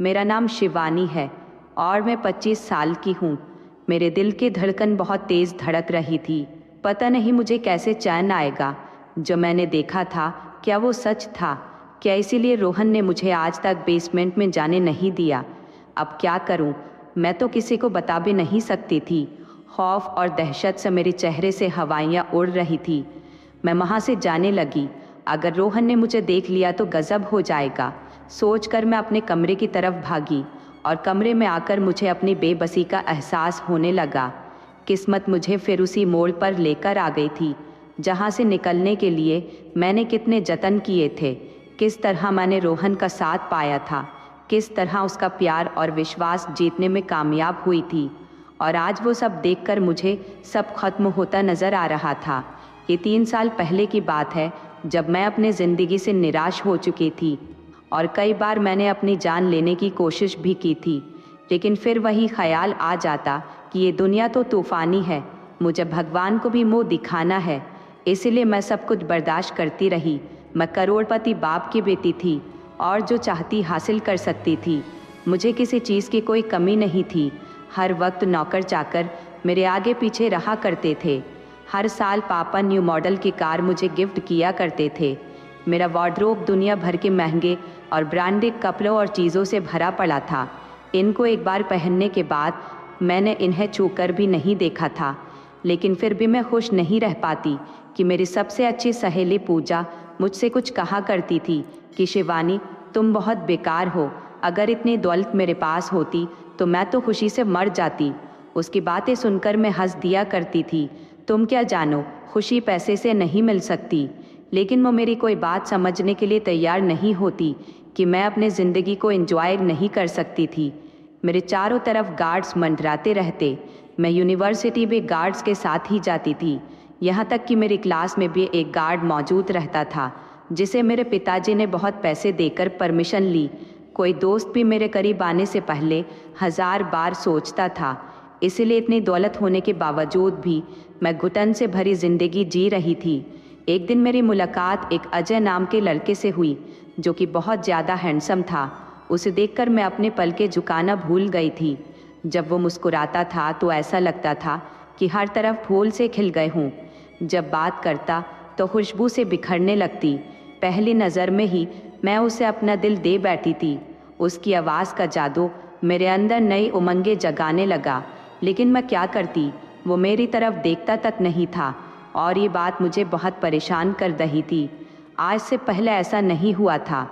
मेरा नाम शिवानी है और मैं 25 साल की हूँ। मेरे दिल की धड़कन बहुत तेज़ धड़क रही थी। पता नहीं मुझे कैसे चैन आएगा। जो मैंने देखा था क्या वो सच था? क्या इसीलिए रोहन ने मुझे आज तक बेसमेंट में जाने नहीं दिया? अब क्या करूं? मैं तो किसी को बता भी नहीं सकती थी। खौफ और दहशत से मेरे चेहरे से हवाइयाँ उड़ रही थी। मैं वहाँ से जाने लगी। अगर रोहन ने मुझे देख लिया तो गजब हो जाएगा। सोचकर मैं अपने कमरे की तरफ भागी और कमरे में आकर मुझे अपनी बेबसी का एहसास होने लगा। किस्मत मुझे फिर उसी मोड़ पर लेकर आ गई थी जहाँ से निकलने के लिए मैंने कितने जतन किए थे। किस तरह मैंने रोहन का साथ पाया था, किस तरह उसका प्यार और विश्वास जीतने में कामयाब हुई थी। और आज वो सब देखकर मुझे सब खत्म होता नज़र आ रहा था। ये 3 साल पहले की बात है जब मैं अपने ज़िंदगी से निराश हो चुकी थी और कई बार मैंने अपनी जान लेने की कोशिश भी की थी। लेकिन फिर वही ख्याल आ जाता कि ये दुनिया तो तूफ़ानी है, मुझे भगवान को भी मुँह दिखाना है। इसलिए मैं सब कुछ बर्दाश्त करती रही। मैं करोड़पति बाप की बेटी थी और जो चाहती हासिल कर सकती थी। मुझे किसी चीज़ की कोई कमी नहीं थी। हर वक्त नौकर चाकर मेरे आगे पीछे रहा करते थे। हर साल पापा न्यू मॉडल की कार मुझे गिफ्ट किया करते थे। मेरा वार्डरोब दुनिया भर के महंगे और ब्रांडेड कपड़ों और चीज़ों से भरा पड़ा था। इनको एक बार पहनने के बाद मैंने इन्हें छूकर भी नहीं देखा था। लेकिन फिर भी मैं खुश नहीं रह पाती कि मेरी सबसे अच्छी सहेली पूजा मुझसे कुछ कहा करती थी कि शिवानी, तुम बहुत बेकार हो। अगर इतनी दौलत मेरे पास होती तो मैं तो खुशी से मर जाती। उसकी बातें सुनकर मैं हंस दिया करती थी। तुम क्या जानो, खुशी पैसे से नहीं मिल सकती। लेकिन वो मेरी कोई बात समझने के लिए तैयार नहीं होती कि मैं अपने ज़िंदगी को एंजॉय नहीं कर सकती थी। मेरे चारों तरफ गार्ड्स मंडराते रहते। मैं यूनिवर्सिटी भी गार्ड्स के साथ ही जाती थी। यहाँ तक कि मेरी क्लास में भी एक गार्ड मौजूद रहता था जिसे मेरे पिताजी ने बहुत पैसे देकर परमिशन ली। कोई दोस्त भी मेरे करीब आने से पहले 1000 बार सोचता था। इसलिए इतनी दौलत होने के बावजूद भी मैं घुटन से भरी जिंदगी जी रही थी। एक दिन मेरी मुलाकात एक अजय नाम के लड़के से हुई जो कि बहुत ज़्यादा हैंडसम था। उसे देखकर मैं अपने पलके झुकाना भूल गई थी। जब वो मुस्कुराता था तो ऐसा लगता था कि हर तरफ फूल से खिल गए हों। जब बात करता तो खुशबू से बिखरने लगती। पहली नज़र में ही मैं उसे अपना दिल दे बैठी थी। उसकी आवाज़ का जादू मेरे अंदर नई उमंगें जगाने लगा। लेकिन मैं क्या करती, वो मेरी तरफ देखता तक नहीं था और ये बात मुझे बहुत परेशान कर रही थी। आज से पहले ऐसा नहीं हुआ था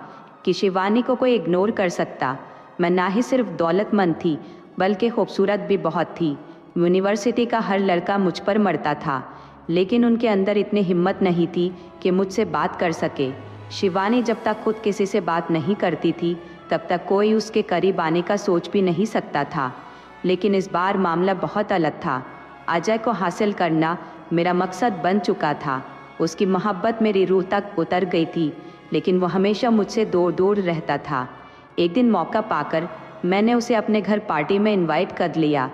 कि शिवानी को कोई इग्नोर कर सकता। मैं ना ही सिर्फ दौलतमंद थी बल्कि खूबसूरत भी बहुत थी। यूनिवर्सिटी का हर लड़का मुझ पर मरता था, लेकिन उनके अंदर इतनी हिम्मत नहीं थी कि मुझसे बात कर सके। शिवानी जब तक खुद किसी से बात नहीं करती थी तब तक कोई उसके करीब आने का सोच भी नहीं सकता था। लेकिन इस बार मामला बहुत अलग था। अजय को हासिल करना मेरा मकसद बन चुका था। उसकी मोहब्बत मेरी रूह तक उतर गई थी, लेकिन वो हमेशा मुझसे दूर दूर रहता था। एक दिन मौका पाकर मैंने उसे अपने घर पार्टी में इनवाइट कर लिया।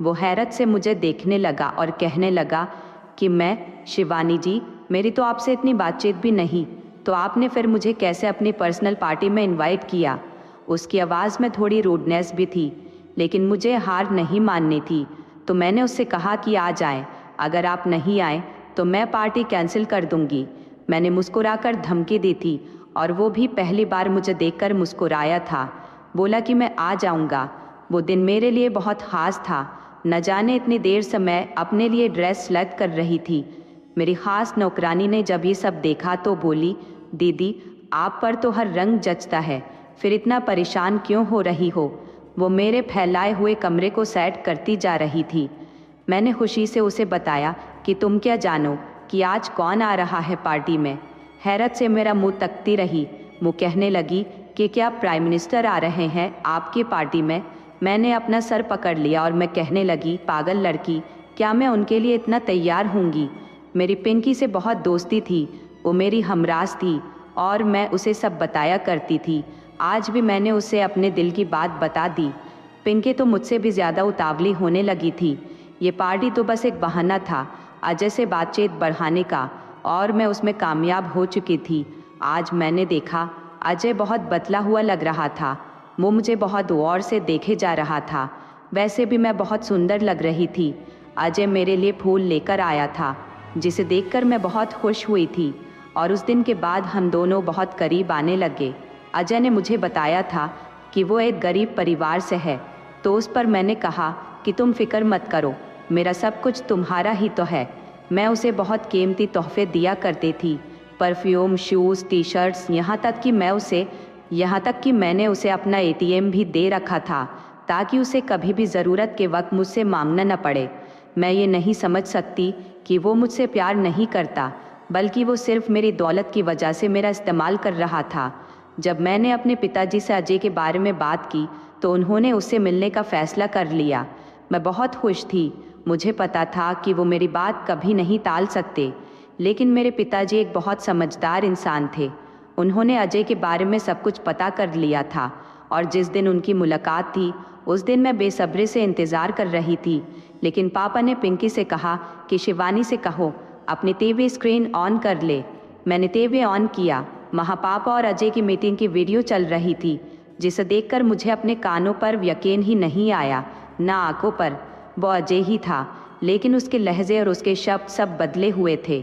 वो हैरत से मुझे देखने लगा और कहने लगा कि मैं, शिवानी जी, मेरी तो आपसे इतनी बातचीत भी नहीं, तो आपने फिर मुझे कैसे अपनी पर्सनल पार्टी में इनवाइट किया? उसकी आवाज़ में थोड़ी रूडनेस भी थी, लेकिन मुझे हार नहीं माननी थी। तो मैंने उससे कहा कि आ जाएं। अगर आप नहीं आए तो मैं पार्टी कैंसिल कर दूंगी। मैंने मुस्कुराकर धमकी दी थी और वो भी पहली बार मुझे देखकर मुस्कुराया था। बोला कि मैं आ जाऊंगा। वो दिन मेरे लिए बहुत ख़ास था। न जाने इतनी देर से मैं अपने लिए ड्रेस सेलेक्ट कर रही थी। मेरी ख़ास नौकरानी ने जब ये सब देखा तो बोली, दीदी, आप पर तो हर रंग जचता है, फिर इतना परेशान क्यों हो रही हो? वो मेरे फैलाए हुए कमरे को सेट करती जा रही थी। मैंने खुशी से उसे बताया कि तुम क्या जानो कि आज कौन आ रहा है पार्टी में। हैरत से मेरा मुंह तकती रही। वो कहने लगी कि क्या प्राइम मिनिस्टर आ रहे हैं आपकी पार्टी में? मैंने अपना सर पकड़ लिया और मैं कहने लगी, पागल लड़की, क्या मैं उनके लिए इतना तैयार होंगी? मेरी पिंकी से बहुत दोस्ती थी, वो मेरी हमराज थी और मैं उसे सब बताया करती थी। आज भी मैंने उसे अपने दिल की बात बता दी। पिंकी तो मुझसे भी ज़्यादा उतावली होने लगी थी। ये पार्टी तो बस एक बहाना था अजय से बातचीत बढ़ाने का और मैं उसमें कामयाब हो चुकी थी। आज मैंने देखा अजय बहुत बदला हुआ लग रहा था। वो मुझे बहुत गौर से देखे जा रहा था। वैसे भी मैं बहुत सुंदर लग रही थी। अजय मेरे लिए फूल लेकर आया था, जिसे देखकर मैं बहुत खुश हुई थी और उस दिन के बाद हम दोनों बहुत करीब आने लगे। अजय ने मुझे बताया था कि वो एक गरीब परिवार से है, तो उस पर मैंने कहा कि तुम फिक्र मत करो, मेरा सब कुछ तुम्हारा ही तो है। मैं उसे बहुत कीमती तोहफे दिया करती थी, परफ्यूम, शूज़, टी शर्ट्स, यहाँ तक कि मैंने उसे अपना एटीएम भी दे रखा था, ताकि उसे कभी भी ज़रूरत के वक्त मुझसे मांगना न पड़े। मैं ये नहीं समझ सकती कि वो मुझसे प्यार नहीं करता, बल्कि वो सिर्फ मेरी दौलत की वजह से मेरा इस्तेमाल कर रहा था। जब मैंने अपने पिताजी से अजय के बारे में बात की तो उन्होंने उससे मिलने का फ़ैसला कर लिया। मैं बहुत खुश थी। मुझे पता था कि वो मेरी बात कभी नहीं टाल सकते, लेकिन मेरे पिताजी एक बहुत समझदार इंसान थे। उन्होंने अजय के बारे में सब कुछ पता कर लिया था और जिस दिन उनकी मुलाकात थी उस दिन मैं बेसब्री से इंतज़ार कर रही थी। लेकिन पापा ने पिंकी से कहा कि शिवानी से कहो अपनी टीवी स्क्रीन ऑन कर ले। मैंने टीवी ऑन किया। वहाँ पापा और अजय की मीटिंग की वीडियो चल रही थी, जिसे देखकर मुझे अपने कानों पर यकीन ही नहीं आया, ना आंखों पर। वो अजय ही था, लेकिन उसके लहजे और उसके शब्द सब बदले हुए थे।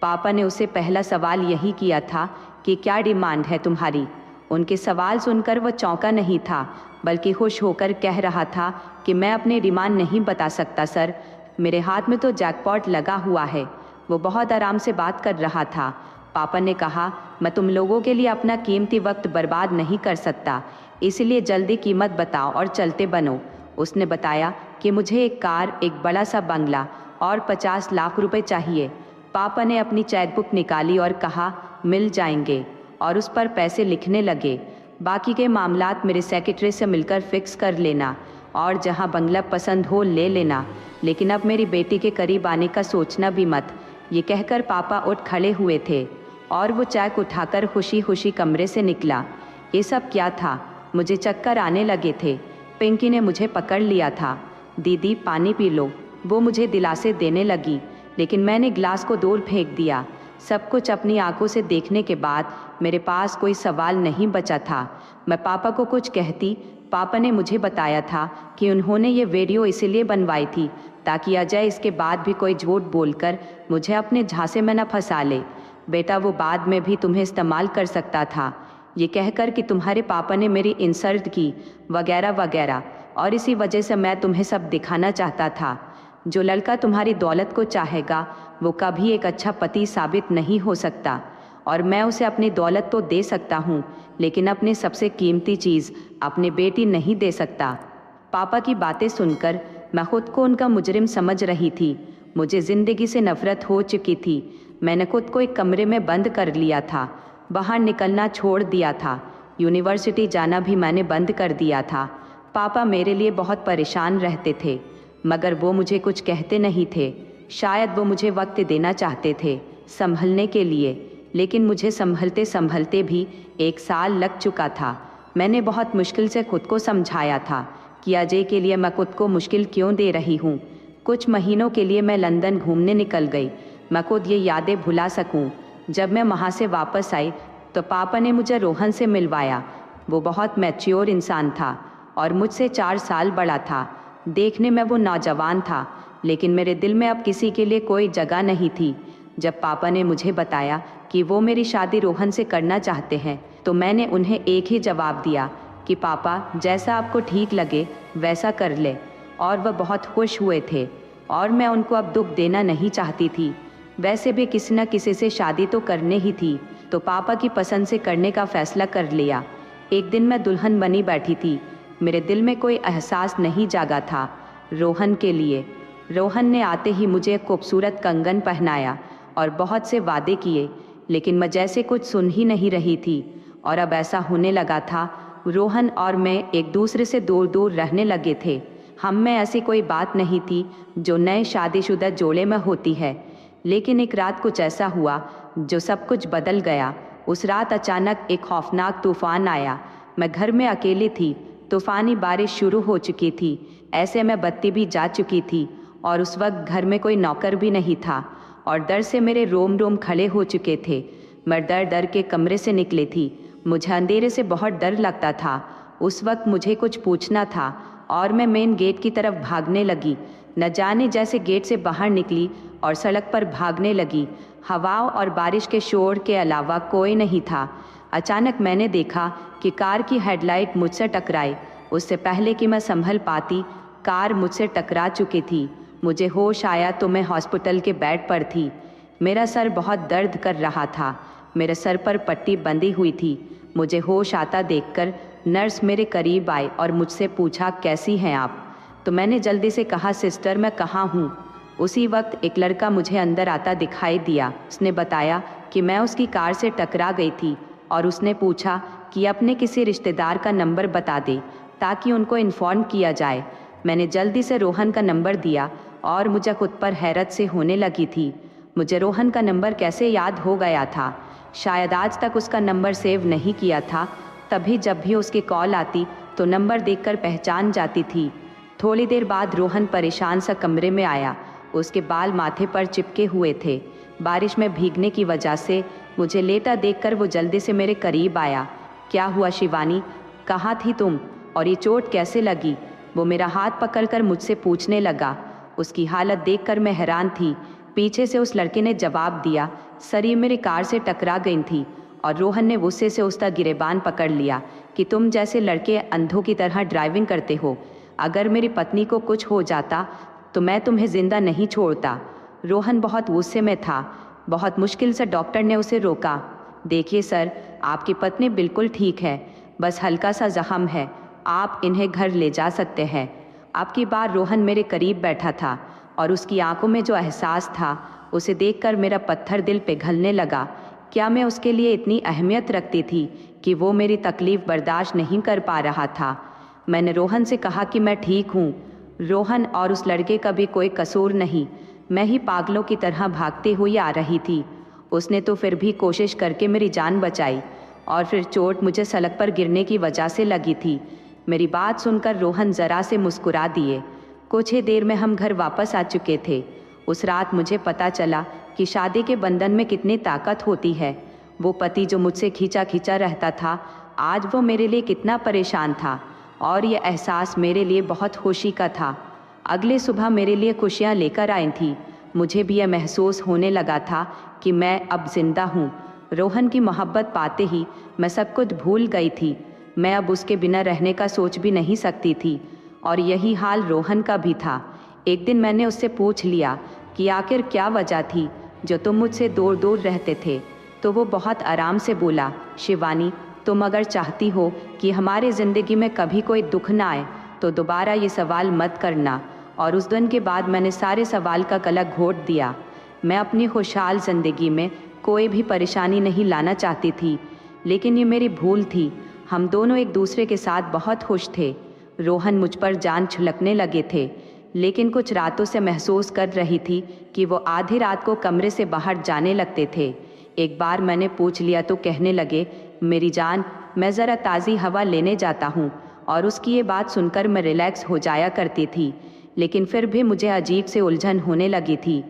पापा ने उससे पहला सवाल यही किया था कि क्या डिमांड है तुम्हारी। उनके सवाल सुनकर वह चौंका नहीं था, बल्कि खुश होकर कह रहा था कि मैं अपने डिमांड नहीं बता सकता सर, मेरे हाथ में तो जैकपॉट लगा हुआ है। वो बहुत आराम से बात कर रहा था। पापा ने कहा, मैं तुम लोगों के लिए अपना कीमती वक्त बर्बाद नहीं कर सकता, इसलिए जल्दी कीमत बताओ और चलते बनो। उसने बताया कि मुझे एक कार, एक बड़ा सा बंगला और 50 लाख रुपए चाहिए। पापा ने अपनी चेकबुक निकाली और कहा, मिल जाएंगे, और उस पर पैसे लिखने लगे। बाकी के मामलात मेरे सेक्रेटरी से मिलकर फिक्स कर लेना और जहां बंगला पसंद हो ले लेना, लेकिन अब मेरी बेटी के करीब आने का सोचना भी मत। ये कहकर पापा उठ खड़े हुए थे और वो चेक उठाकर खुशी खुशी कमरे से निकला। ये सब क्या था? मुझे चक्कर आने लगे थे। पिंकी ने मुझे पकड़ लिया था। दीदी पानी पी लो, वो मुझे दिलासे देने लगी, लेकिन मैंने गिलास को दूर फेंक दिया। सब कुछ अपनी आंखों से देखने के बाद मेरे पास कोई सवाल नहीं बचा था। मैं पापा को कुछ कहती। पापा ने मुझे बताया था कि उन्होंने ये वीडियो इसीलिए बनवाई थी ताकि अजय इसके बाद भी कोई झूठ बोलकर मुझे अपने झांसे में न फंसा ले। बेटा, वो बाद में भी तुम्हें इस्तेमाल कर सकता था, ये कहकर कि तुम्हारे पापा ने मेरी इंसल्ट की वगैरह वगैरह, और इसी वजह से मैं तुम्हें सब दिखाना चाहता था। जो लड़का तुम्हारी दौलत को चाहेगा वो कभी एक अच्छा पति साबित नहीं हो सकता, और मैं उसे अपनी दौलत तो दे सकता हूँ, लेकिन अपनी सबसे कीमती चीज़ अपनी बेटी नहीं दे सकता। पापा की बातें सुनकर मैं खुद को उनका मुजरिम समझ रही थी। मुझे ज़िंदगी से नफरत हो चुकी थी। मैंने खुद को एक कमरे में बंद कर लिया था, बाहर निकलना छोड़ दिया था, यूनिवर्सिटी जाना भी मैंने बंद कर दिया था। पापा मेरे लिए बहुत परेशान रहते थे, मगर वो मुझे कुछ कहते नहीं थे। शायद वो मुझे वक्त देना चाहते थे संभलने के लिए, लेकिन मुझे संभलते संभलते भी 1 साल लग चुका था। मैंने बहुत मुश्किल से खुद को समझाया था कि अजय के लिए मैं खुद को मुश्किल क्यों दे रही हूँ। कुछ महीनों के लिए मैं लंदन घूमने निकल गई, मैं खुद ये यादें भुला सकूं। जब मैं वहाँ से वापस आई तो पापा ने मुझे रोहन से मिलवाया। वो बहुत मैच्योर इंसान था और मुझसे 4 साल बड़ा था। देखने में वो नौजवान था, लेकिन मेरे दिल में अब किसी के लिए कोई जगह नहीं थी। जब पापा ने मुझे बताया कि वो मेरी शादी रोहन से करना चाहते हैं, तो मैंने उन्हें एक ही जवाब दिया कि पापा, जैसा आपको ठीक लगे वैसा कर ले। और वह बहुत खुश हुए थे और मैं उनको अब दुख देना नहीं चाहती थी। वैसे भी किसी न किसी से शादी तो करने ही थी, तो पापा की पसंद से करने का फैसला कर लिया। एक दिन मैं दुल्हन बनी बैठी थी। मेरे दिल में कोई एहसास नहीं जागा था रोहन के लिए। रोहन ने आते ही मुझे एक खूबसूरत कंगन पहनाया और बहुत से वादे किए, लेकिन मैं जैसे कुछ सुन ही नहीं रही थी। और अब ऐसा होने लगा था, रोहन और मैं एक दूसरे से दूर दूर रहने लगे थे। हम में ऐसी कोई बात नहीं थी जो नए शादीशुदा जोड़े में होती है। लेकिन एक रात कुछ ऐसा हुआ जो सब कुछ बदल गया। उस रात अचानक एक खौफनाक तूफान आया। मैं घर में अकेली थी। तूफानी बारिश शुरू हो चुकी थी। ऐसे में बत्ती भी जा चुकी थी और उस वक्त घर में कोई नौकर भी नहीं था और डर से मेरे रोम रोम खड़े हो चुके थे। मैं डर डर के कमरे से निकली थी। मुझे अंधेरे से बहुत डर लगता था। उस वक्त मुझे कुछ पूछना था और मैं मेन गेट की तरफ भागने लगी। न जाने जैसे गेट से बाहर निकली और सड़क पर भागने लगी। हवाओं और बारिश के शोर के अलावा कोई नहीं था। अचानक मैंने देखा कि कार की हेडलाइट मुझसे टकराई। उससे पहले कि मैं संभल पाती, कार मुझसे टकरा चुकी थी। मुझे होश आया तो मैं हॉस्पिटल के बेड पर थी। मेरा सर बहुत दर्द कर रहा था। मेरे सर पर पट्टी बंधी हुई थी। मुझे होश आता देखकर नर्स मेरे करीब आई और मुझसे पूछा, कैसी हैं आप? तो मैंने जल्दी से कहा, सिस्टर मैं कहाँ हूँ? उसी वक्त एक लड़का मुझे अंदर आता दिखाई दिया। उसने बताया कि मैं उसकी कार से टकरा गई थी और उसने पूछा कि अपने किसी रिश्तेदार का नंबर बता दे ताकि उनको इन्फॉर्म किया जाए। मैंने जल्दी से रोहन का नंबर दिया और मुझे खुद पर हैरत से होने लगी थी। मुझे रोहन का नंबर कैसे याद हो गया था? शायद आज तक उसका नंबर सेव नहीं किया था, तभी जब भी उसकी कॉल आती तो नंबर देखकर पहचान जाती थी। थोड़ी देर बाद रोहन परेशान सा कमरे में आया। उसके बाल माथे पर चिपके हुए थे। बारिश में भीगने की वजह से मुझे लेटा देखकर वो जल्दी से मेरे करीब आया। क्या हुआ शिवानी, कहाँ थी तुम और ये चोट कैसे लगी? वो मेरा हाथ पकड़कर मुझसे पूछने लगा। उसकी हालत देखकर मैं हैरान थी। पीछे से उस लड़के ने जवाब दिया, सर ये मेरी कार से टकरा गई थी। और रोहन ने गुस्से से उसका गिरेबान पकड़ लिया कि तुम जैसे लड़के अंधों की तरह ड्राइविंग करते हो। अगर मेरी पत्नी को कुछ हो जाता तो मैं तुम्हें जिंदा नहीं छोड़ता। रोहन बहुत गुस्से में था। बहुत मुश्किल से डॉक्टर ने उसे रोका। देखिए सर, आपकी पत्नी बिल्कुल ठीक है, बस हल्का सा जख्म है, आप इन्हें घर ले जा सकते हैं। आपकी बार रोहन मेरे करीब बैठा था और उसकी आंखों में जो एहसास था उसे देखकर मेरा पत्थर दिल पिघलने लगा। क्या मैं उसके लिए इतनी अहमियत रखती थी कि वो मेरी तकलीफ़ बर्दाश्त नहीं कर पा रहा था? मैंने रोहन से कहा कि मैं ठीक हूँ। रोहन और उस लड़के का भी कोई कसूर नहीं, मैं ही पागलों की तरह भागती हुई आ रही थी। उसने तो फिर भी कोशिश करके मेरी जान बचाई और फिर चोट मुझे सड़क पर गिरने की वजह से लगी थी। मेरी बात सुनकर रोहन ज़रा से मुस्कुरा दिए। कुछ ही देर में हम घर वापस आ चुके थे। उस रात मुझे पता चला कि शादी के बंधन में कितनी ताकत होती है। वो पति जो मुझसे खींचा खींचा रहता था, आज वो मेरे लिए कितना परेशान था और ये एहसास मेरे लिए बहुत खुशी का था। अगले सुबह मेरे लिए खुशियाँ लेकर आई थी। मुझे भी यह महसूस होने लगा था कि मैं अब जिंदा हूँ। रोहन की मोहब्बत पाते ही मैं सब कुछ भूल गई थी। मैं अब उसके बिना रहने का सोच भी नहीं सकती थी और यही हाल रोहन का भी था। एक दिन मैंने उससे पूछ लिया कि आखिर क्या वजह थी जो तुम मुझसे दूर दूर रहते थे? तो वो बहुत आराम से बोला, शिवानी तुम अगर चाहती हो कि हमारे ज़िंदगी में कभी कोई दुख ना आए तो दोबारा ये सवाल मत करना। और उस दिन के बाद मैंने सारे सवाल का गला घोट दिया। मैं अपनी खुशहाल ज़िंदगी में कोई भी परेशानी नहीं लाना चाहती थी, लेकिन ये मेरी भूल थी। हम दोनों एक दूसरे के साथ बहुत खुश थे। रोहन मुझ पर जान छिड़कने लगे थे, लेकिन कुछ रातों से महसूस कर रही थी कि वो आधी रात को कमरे से बाहर जाने लगते थे। एक बार मैंने पूछ लिया तो कहने लगे, मेरी जान मैं ज़रा ताज़ी हवा लेने जाता हूँ। और उसकी ये बात सुनकर मैं रिलैक्स हो जाया करती थी, लेकिन फिर भी मुझे अजीब से उलझन होने लगी थी।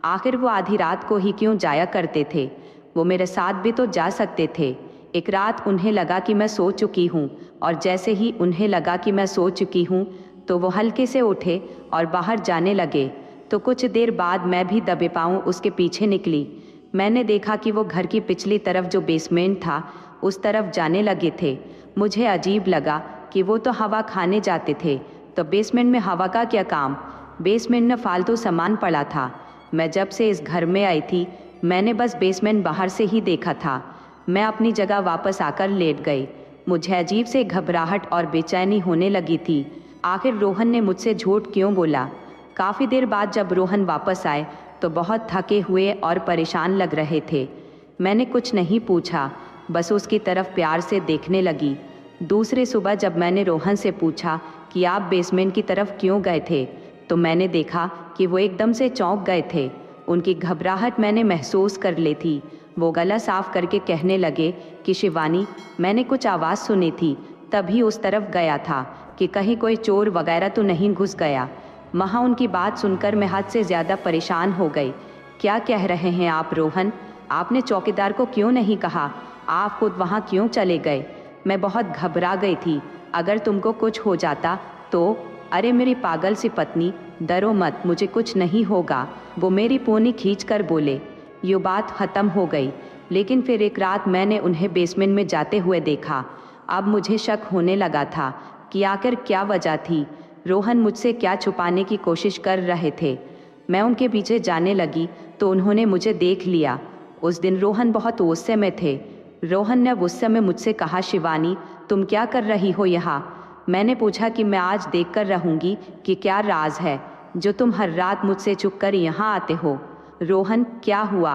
आखिर वो आधी रात को ही क्यों जाया करते थे? वो मेरे साथ भी तो जा सकते थे। एक रात उन्हें लगा कि मैं सो चुकी हूँ और जैसे ही उन्हें लगा कि मैं सो चुकी हूँ तो वो हल्के से उठे और बाहर जाने लगे। तो कुछ देर बाद मैं भी दबे पाँव उसके पीछे निकली। मैंने देखा कि वो घर की पिछली तरफ जो बेसमेंट था उस तरफ जाने लगे थे। मुझे अजीब लगा कि वो तो हवा खाने जाते थे, तो बेसमेंट में हवा का क्या काम? बेसमेंट में फालतू सामान पड़ा था। मैं जब से इस घर में आई थी मैंने बस बेसमेंट बाहर से ही देखा था। मैं अपनी जगह वापस आकर लेट गई। मुझे अजीब से घबराहट और बेचैनी होने लगी थी। आखिर रोहन ने मुझसे झूठ क्यों बोला? काफ़ी देर बाद जब रोहन वापस आए तो बहुत थके हुए और परेशान लग रहे थे। मैंने कुछ नहीं पूछा, बस उसकी तरफ प्यार से देखने लगी। दूसरे सुबह जब मैंने रोहन से पूछा कि आप बेसमेंट की तरफ क्यों गए थे, तो मैंने देखा कि वो एकदम से चौंक गए थे। उनकी घबराहट मैंने महसूस कर ली थी। वो गला साफ करके कहने लगे कि शिवानी मैंने कुछ आवाज़ सुनी थी, तभी उस तरफ गया था कि कहीं कोई चोर वगैरह तो नहीं घुस गया। वहाँ उनकी बात सुनकर मैं हद से ज़्यादा परेशान हो गई। क्या कह रहे हैं आप रोहन? आपने चौकीदार को क्यों नहीं कहा? आप खुद वहाँ क्यों चले गए? मैं बहुत घबरा गई थी। अगर तुमको कुछ हो जाता तो। अरे मेरी पागल सी पत्नी, डरो मत, मुझे कुछ नहीं होगा, वो मेरी पोनी खींच कर बोले। ये बात ख़त्म हो गई, लेकिन फिर एक रात मैंने उन्हें बेसमेंट में जाते हुए देखा। अब मुझे शक होने लगा था कि आखिर क्या वजह थी। रोहन मुझसे क्या छुपाने की कोशिश कर रहे थे। मैं उनके पीछे जाने लगी तो उन्होंने मुझे देख लिया। उस दिन रोहन बहुत गुस्से में थे। रोहन ने गुस्से में मुझसे कहा, शिवानी तुम क्या कर रही हो यहाँ? मैंने पूछा कि मैं आज देख कर रहूँगी कि क्या राज है जो तुम हर रात मुझसे छुप कर यहाँ आते हो। रोहन क्या हुआ?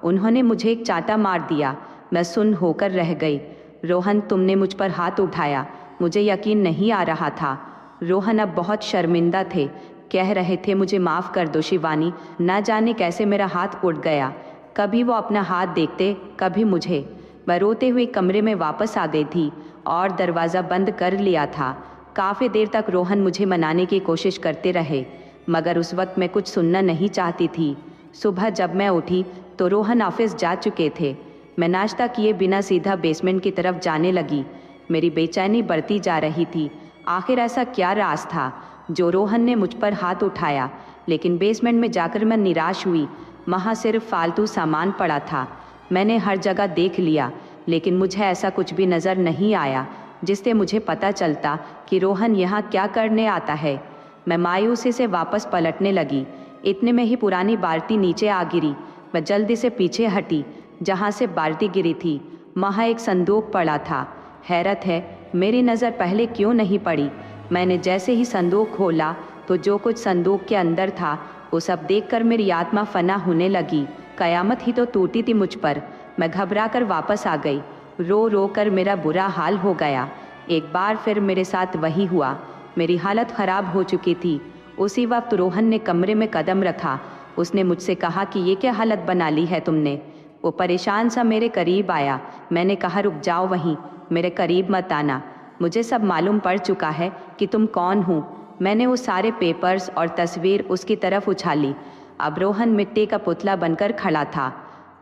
उन्होंने मुझे एक चांटा मार दिया। मैं सुन्न होकर रह गई। रोहन तुमने मुझ पर हाथ उठाया, मुझे यकीन नहीं आ रहा था। रोहन अब बहुत शर्मिंदा थे, कह रहे थे मुझे माफ़ कर दो शिवानी, ना जाने कैसे मेरा हाथ उठ गया। कभी वो अपना हाथ देखते, कभी मुझे। मैं रोते हुए कमरे में वापस आ गई थी और दरवाज़ा बंद कर लिया था। काफ़ी देर तक रोहन मुझे मनाने की कोशिश करते रहे, मगर उस वक्त मैं कुछ सुनना नहीं चाहती थी। सुबह जब मैं उठी तो रोहन ऑफिस जा चुके थे। मैं नाश्ता किए बिना सीधा बेसमेंट की तरफ जाने लगी। मेरी बेचैनी बढ़ती जा रही थी। आखिर ऐसा क्या राज था जो रोहन ने मुझ पर हाथ उठाया? लेकिन बेसमेंट में जाकर मैं निराश हुई। वहाँ सिर्फ फालतू सामान पड़ा था। मैंने हर जगह देख लिया, लेकिन मुझे ऐसा कुछ भी नज़र नहीं आया जिससे मुझे पता चलता कि रोहन यहाँ क्या करने आता है। मैं मायूसी से वापस पलटने लगी। इतने में ही पुरानी बाल्टी नीचे आ गिरी। मैं जल्दी से पीछे हटी। जहाँ से बाल्टी गिरी थी वहाँ एक संदूक पड़ा था। हैरत है, मेरी नज़र पहले क्यों नहीं पड़ी। मैंने जैसे ही संदूक खोला तो जो कुछ संदूक के अंदर था वो सब देखकर मेरी आत्मा फना होने लगी। कयामत ही तो टूटी थी मुझ पर। मैं घबरा कर वापस आ गई। रो रो कर मेरा बुरा हाल हो गया। एक बार फिर मेरे साथ वही हुआ। मेरी हालत ख़राब हो चुकी थी। उसी वक्त रोहन ने कमरे में कदम रखा। उसने मुझसे कहा कि ये क्या हालत बना ली है तुमने। वो परेशान सा मेरे करीब आया। मैंने कहा, रुक जाओ वहीं, मेरे करीब मत आना। मुझे सब मालूम पड़ चुका है कि तुम कौन हो। मैंने वो सारे पेपर्स और तस्वीर उसकी तरफ उछाली। अब रोहन मिट्टी का पुतला बनकर खड़ा था।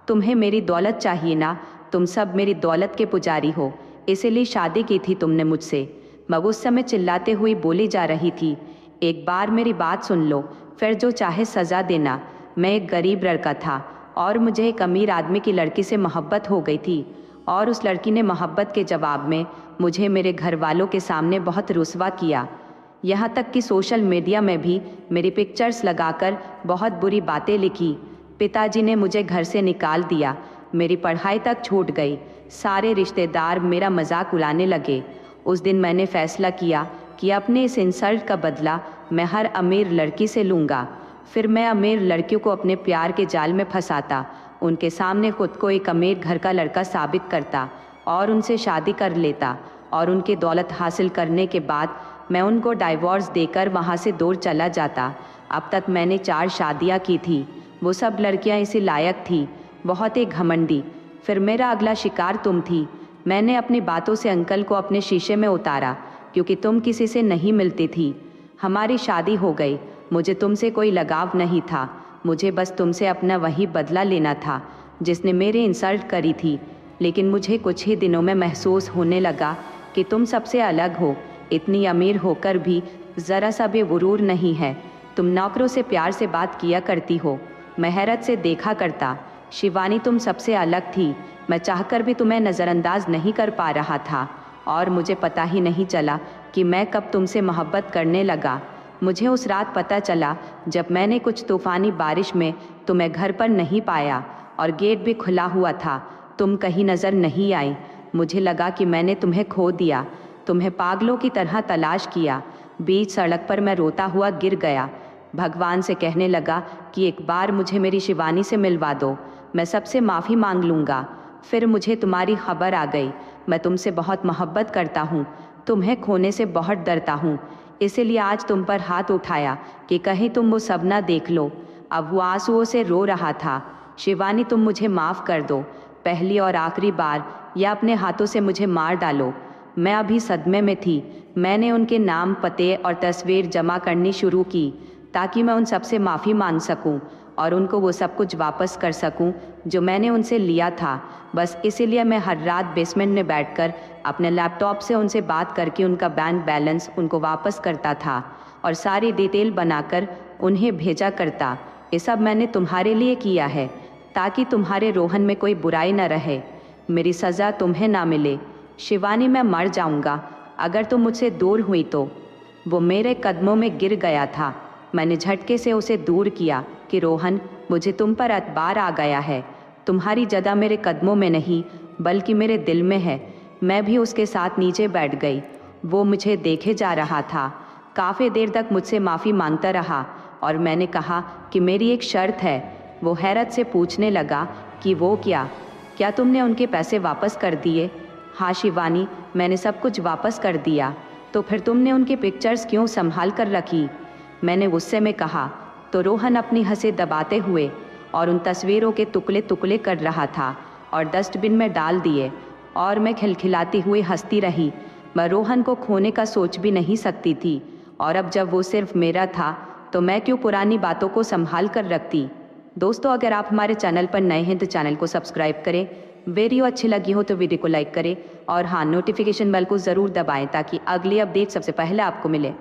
तुम्हें मेरी दौलत चाहिए ना? तुम सब मेरी दौलत के पुजारी हो, इसीलिए शादी की थी तुमने मुझसे। मैं उस समय चिल्लाते हुए बोली जा रही थी, एक बार मेरी बात सुन लो, फिर जो चाहे सज़ा देना। मैं एक गरीब लड़का था और मुझे एक अमीर आदमी की लड़की से मोहब्बत हो गई थी, और उस लड़की ने मोहब्बत के जवाब में मुझे मेरे घर वालों के सामने बहुत रुस्वा किया। यहाँ तक कि सोशल मीडिया में भी मेरी पिक्चर्स लगाकर बहुत बुरी बातें लिखी। पिताजी ने मुझे घर से निकाल दिया। मेरी पढ़ाई तक छूट गई। सारे रिश्तेदार मेरा मजाक उड़ाने लगे। उस दिन मैंने फैसला किया कि अपने इस इंसल्ट का बदला मैं हर अमीर लड़की से लूँगा। फिर मैं अमीर लड़कियों को अपने प्यार के जाल में फंसाता, उनके सामने खुद को एक अमीर घर का लड़का साबित करता और उनसे शादी कर लेता, और उनकी दौलत हासिल करने के बाद मैं उनको डाइवोर्स देकर वहाँ से दूर चला जाता। अब तक मैंने 4 शादियाँ की थी। वो सब लड़कियाँ इसी लायक थी, बहुत ही घमंडी। फिर मेरा अगला शिकार तुम थी। मैंने अपनी बातों से अंकल को अपने शीशे में उतारा, क्योंकि तुम किसी से नहीं मिलती थी। हमारी शादी हो गई। मुझे तुमसे कोई लगाव नहीं था। मुझे बस तुमसे अपना वही बदला लेना था जिसने मेरी इंसल्ट करी थी। लेकिन मुझे कुछ ही दिनों में महसूस होने लगा कि तुम सबसे अलग हो। इतनी अमीर होकर भी ज़रा सा भी गुरूर नहीं है। तुम नौकरों से प्यार से बात किया करती हो, मैं हैरत से देखा करता। शिवानी, तुम सबसे अलग थी। मैं चाहकर भी तुम्हें नज़रअंदाज नहीं कर पा रहा था, और मुझे पता ही नहीं चला कि मैं कब तुमसे मोहब्बत करने लगा। मुझे उस रात पता चला जब मैंने कुछ तूफ़ानी बारिश में तुम्हें घर पर नहीं पाया और गेट भी खुला हुआ था। तुम कहीं नज़र नहीं आई। मुझे लगा कि मैंने तुम्हें खो दिया। तुम्हें पागलों की तरह तलाश किया। बीच सड़क पर मैं रोता हुआ गिर गया। भगवान से कहने लगा कि एक बार मुझे मेरी शिवानी से मिलवा दो, मैं सबसे माफ़ी मांग लूँगा। फिर मुझे तुम्हारी खबर आ गई। मैं तुमसे बहुत मोहब्बत करता हूँ, तुम्हें खोने से बहुत डरता हूँ। इसीलिए आज तुम पर हाथ उठाया कि कहीं तुम वो सब ना देख लो। अब वो आंसुओं से रो रहा था। शिवानी, तुम मुझे माफ़ कर दो, पहली और आखिरी बार, या अपने हाथों से मुझे मार डालो। मैं अभी सदमे में थी। मैंने उनके नाम, पते और तस्वीर जमा करनी शुरू की ताकि मैं उन सब से माफ़ी मांग सकूं और उनको वो सब कुछ वापस कर सकूं जो मैंने उनसे लिया था। बस इसीलिए मैं हर रात बेसमेंट में बैठकर अपने लैपटॉप से उनसे बात करके उनका बैंक बैलेंस उनको वापस करता था और सारी डिटेल बनाकर उन्हें भेजा करता। ये सब मैंने तुम्हारे लिए किया है ताकि तुम्हारे रोहन में कोई बुराई न रहे, मेरी सज़ा तुम्हें ना मिले। शिवानी, मैं मर जाऊंगा अगर तुम मुझसे दूर हुई तो। वो मेरे कदमों में गिर गया था। मैंने झटके से उसे दूर किया कि रोहन, मुझे तुम पर एतबार आ गया है। तुम्हारी जगह मेरे कदमों में नहीं बल्कि मेरे दिल में है। मैं भी उसके साथ नीचे बैठ गई। वो मुझे देखे जा रहा था। काफ़ी देर तक मुझसे माफ़ी मांगता रहा और मैंने कहा कि मेरी एक शर्त है। वो हैरत से पूछने लगा कि वो क्या तुमने उनके पैसे वापस कर दिए? हाँ शिवानी, मैंने सब कुछ वापस कर दिया। तो फिर तुमने उनकी पिक्चर्स क्यों संभाल कर रखी? मैंने गुस्से में कहा। तो रोहन अपनी हंसी दबाते हुए और उन तस्वीरों के टुकड़े टुकड़े कर रहा था और डस्टबिन में डाल दिए। और मैं खिलखिलाती हुई हंसती रही। मैं रोहन को खोने का सोच भी नहीं सकती थी और अब जब वो सिर्फ मेरा था तो मैं क्यों पुरानी बातों को संभाल कर रखती। दोस्तों, अगर आप हमारे चैनल पर नए हैं तो चैनल को सब्सक्राइब करें। वीडियो अच्छी लगी हो तो वीडियो को लाइक करें और हाँ, नोटिफिकेशन बेल को ज़रूर दबाएं ताकि अगली अपडेट सबसे पहले आपको मिले।